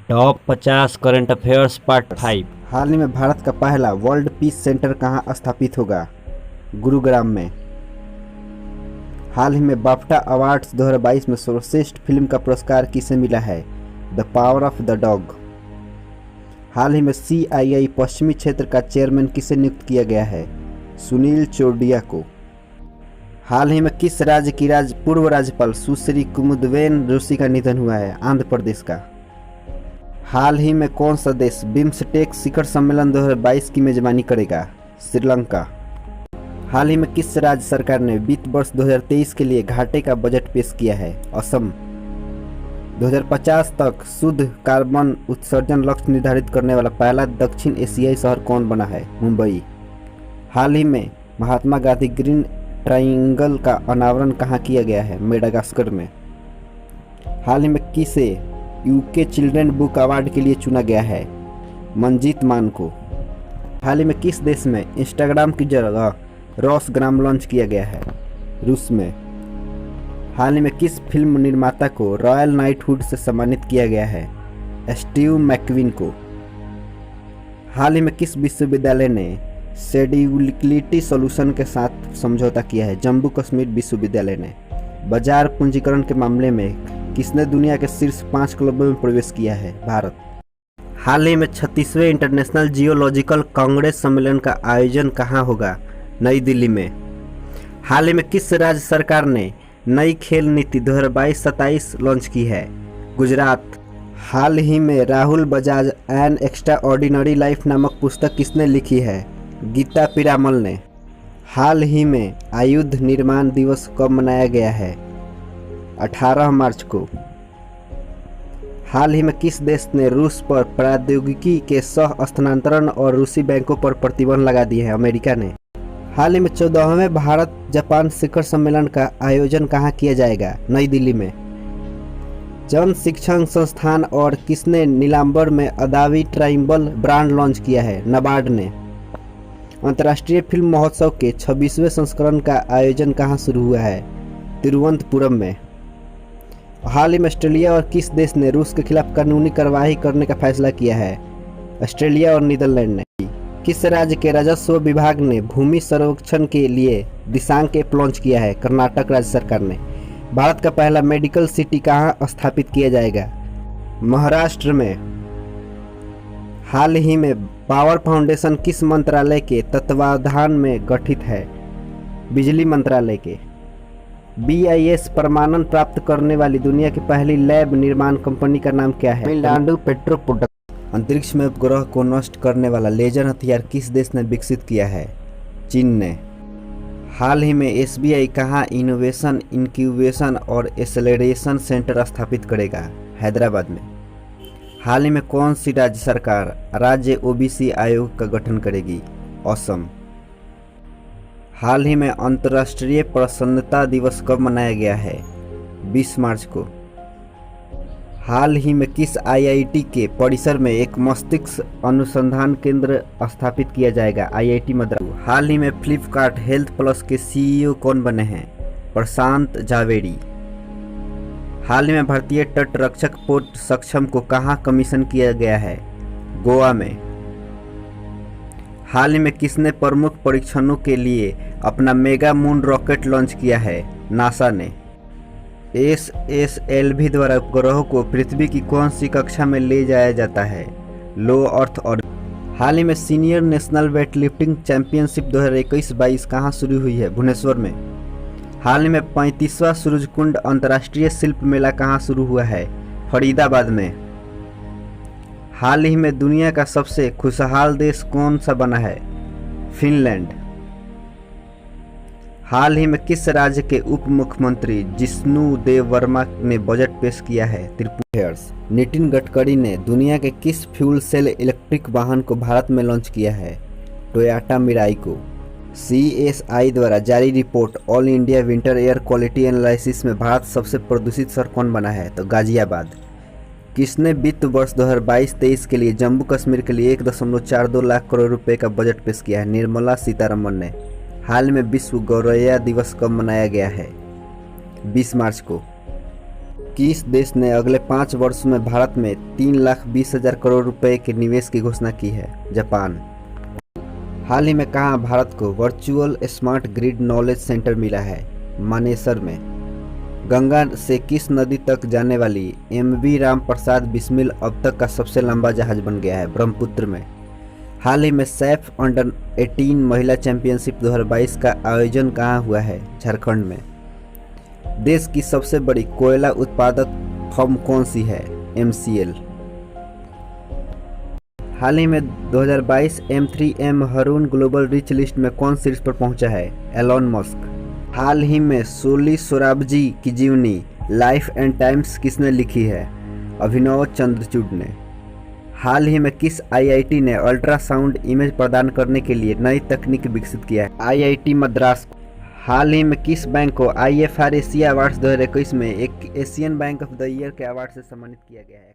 Top 50 current affairs part 5। हाल ही में भारत का पहला वर्ल्ड पीस सेंटर कहाँ स्थापित होगा? गुरुग्राम में। हाल ही में बाफ्टा अवार्ड्स 2022 में सर्वश्रेष्ठ फिल्म का पुरस्कार किसे मिला है? The power of the dog. हाल ही में CII पश्चिमी क्षेत्र का चेयरमैन किसे नियुक्त किया गया है? सुनील चौडिया को। हाल ही में किस राज्य की पूर्व राज्यपाल सुश्री कुमुदवेन जोशी का निधन हुआ है? आंध्र प्रदेश का। हाल ही में कौन सा देश बिम्स्टेक शिखर सम्मेलन 2022 की मेजबानी करेगा? श्रीलंका। हाल ही में किस राज्य सरकार ने वित्त वर्ष 2023 के लिए घाटे का बजट पेश किया है? असम। 2050 तक शुद्ध कार्बन उत्सर्जन लक्ष्य निर्धारित करने वाला पहला दक्षिण एशियाई शहर कौन बना है? मुंबई। हाल ही में महात्मा गांधी ग्रीन ट्रायंगल का अनावरण कहाँ किया गया है? मेडागास्कर में। हाल ही में किसे UK चिल्ड्रन बुक अवार्ड के लिए चुना गया है? मंजीत मान को। हाल ही में किस देश में इंस्टाग्राम की जगह रॉसग्राम लॉन्च किया गया है? रूस में। हाल ही में किस फिल्म निर्माता को रॉयल नाइटहुड से सम्मानित किया गया है? स्टीव मैकविन को। हाल ही में किस विश्वविद्यालय ने शेड्यूलिटी सॉल्यूशन के साथ समझौता किया है? जम्मू कश्मीर विश्वविद्यालय ने। बाजार पूंजीकरण के मामले में किसने दुनिया के शीर्ष 5 क्लबों में प्रवेश किया है? भारत। हाल ही में 36वें इंटरनेशनल जियोलॉजिकल कांग्रेस सम्मेलन का आयोजन कहाँ होगा? नई दिल्ली में। हाल ही में किस राज्य सरकार ने नई खेल नीति 2022-27 लॉन्च की है? गुजरात। हाल ही में Rahul Bajaj an extra ordinary life नामक पुस्तक किसने लिखी है? गीता पिरामल ने। हाल ही में आयुध निर्माण दिवस कब मनाया गया है? 18 मार्च को। हाल ही में किस देश ने रूस पर प्रौद्योगिकी के सह स्थानांतरण और रूसी बैंकों पर प्रतिबंध लगा दिए हैं? अमेरिका ने। हाल ही में 14वें भारत जापान शिखर सम्मेलन का आयोजन कहाँ किया जाएगा? नई दिल्ली में। जन शिक्षण संस्थान और किसने नीलांबर में अदावी ट्राइबल ब्रांड लॉन्च किया है? नाबार्ड ने। अंतर्राष्ट्रीय फिल्म महोत्सव के 26वें संस्करण का आयोजन कहाँ शुरू हुआ है? तिरुवनंतपुरम में। हाल ही में ऑस्ट्रेलिया और किस देश ने रूस के खिलाफ कानूनी कार्रवाई करने का फैसला किया है? ऑस्ट्रेलिया और नीदरलैंड ने। किस राज्य के राजस्व विभाग ने भूमि सर्वेक्षण के लिए दिशांक ऐप लॉन्च किया है? कर्नाटक राज्य सरकार ने। भारत का पहला मेडिकल सिटी कहाँ स्थापित किया जाएगा? महाराष्ट्र में। हाल ही में पावर फाउंडेशन किस मंत्रालय के तत्वाधान में गठित है? बिजली मंत्रालय के। BIS प्रमाणन प्राप्त करने वाली दुनिया की पहली लैब निर्माण कंपनी का नाम क्या है? Tamil Nadu petro product. अंतरिक्ष में उपग्रह को नष्ट करने वाला लेजर हथियार किस देश ने विकसित किया है? चीन ने। हाल ही में SBI कहाँ इनोवेशन इंक्यूबेशन और एक्सेलरेशन सेंटर स्थापित करेगा? हैदराबाद में। हाल ही में कौन सी राज्य सरकार राज्य OBC आयोग का गठन करेगी? असम। हाल ही में अंतर्राष्ट्रीय प्रसन्नता दिवस कब मनाया गया है? 20 मार्च को। हाल ही में किस IIT के परिसर में एक मस्तिष्क अनुसंधान केंद्र स्थापित किया जाएगा? IIT मद्रास। हाल ही में फ्लिपकार्ट हेल्थ प्लस के CEO कौन बने हैं? प्रशांत जावेरी। हाल ही में भारतीय तट रक्षक पोर्ट सक्षम को कहाँ कमीशन किया गया है? गोवा में। हाल ही में किसने प्रमुख परीक्षणों के लिए अपना मेगा मून रॉकेट लॉन्च किया है? नासा ने। SSLV द्वारा उपग्रहों को पृथ्वी की कौन सी कक्षा में ले जाया जाता है? लो अर्थ ऑर्बिट। हाल ही में सीनियर नेशनल वेटलिफ्टिंग चैंपियनशिप 2021-22 कहाँ शुरू हुई है? भुवनेश्वर में। हाल ही में 35वां सूरजकुंड अंतर्राष्ट्रीय शिल्प मेला कहाँ शुरू हुआ है? फरीदाबाद में। हाल ही में दुनिया का सबसे खुशहाल देश कौन सा बना है? फिनलैंड। हाल ही में किस राज्य के उप मुख्यमंत्री जिष्णु देव वर्मा ने बजट पेश किया है? त्रिपुरा। नितिन गडकरी ने दुनिया के किस फ्यूल सेल इलेक्ट्रिक वाहन को भारत में लॉन्च किया है? टोयोटा मिराई को। CSI द्वारा जारी report all India winter air quality analysis में भारत सबसे प्रदूषित शहर कौन बना है? तो गाजियाबाद। किसने वित्त वर्ष 2022-23 के लिए जम्मू कश्मीर के लिए 1.42 लाख करोड़ रुपए का बजट पेश किया है? निर्मला सीतारमण ने। हाल में विश्व गौरैया दिवस कब मनाया गया है? 20 मार्च को। किस देश ने अगले 5 वर्षों में भारत में 3,20,000 करोड़ रुपए के निवेश की घोषणा की है? जापान। हाल ही में कहाँ भारत को virtual smart grid knowledge centre मिला है? मानेसर में। गंगा से किस नदी तक जाने वाली MV राम प्रसाद बिस्मिल अब तक का सबसे लंबा जहाज बन गया है? ब्रह्मपुत्र में। हाल ही में सैफ अंडर 18 महिला चैंपियनशिप 2022 का आयोजन कहाँ हुआ है? झारखंड में। देश की सबसे बड़ी कोयला उत्पादक फर्म कौन सी है? MCL। हाल ही में 2022 M3M Haroon global rich list में कौन शीर्ष पर पहुंचा है? Elon Musk. हाल ही में सोली सोराबजी की जीवनी लाइफ एंड टाइम्स किसने लिखी है? अभिनव चंद्रचूड़ ने। हाल ही में किस IIT ने अल्ट्रासाउंड इमेज प्रदान करने के लिए नई तकनीक विकसित किया है? IIT मद्रास। हाल ही में किस बैंक को IFR एशिया अवार्ड्स 2021 में एक Asian bank of the year के अवार्ड से सम्मानित किया गया है?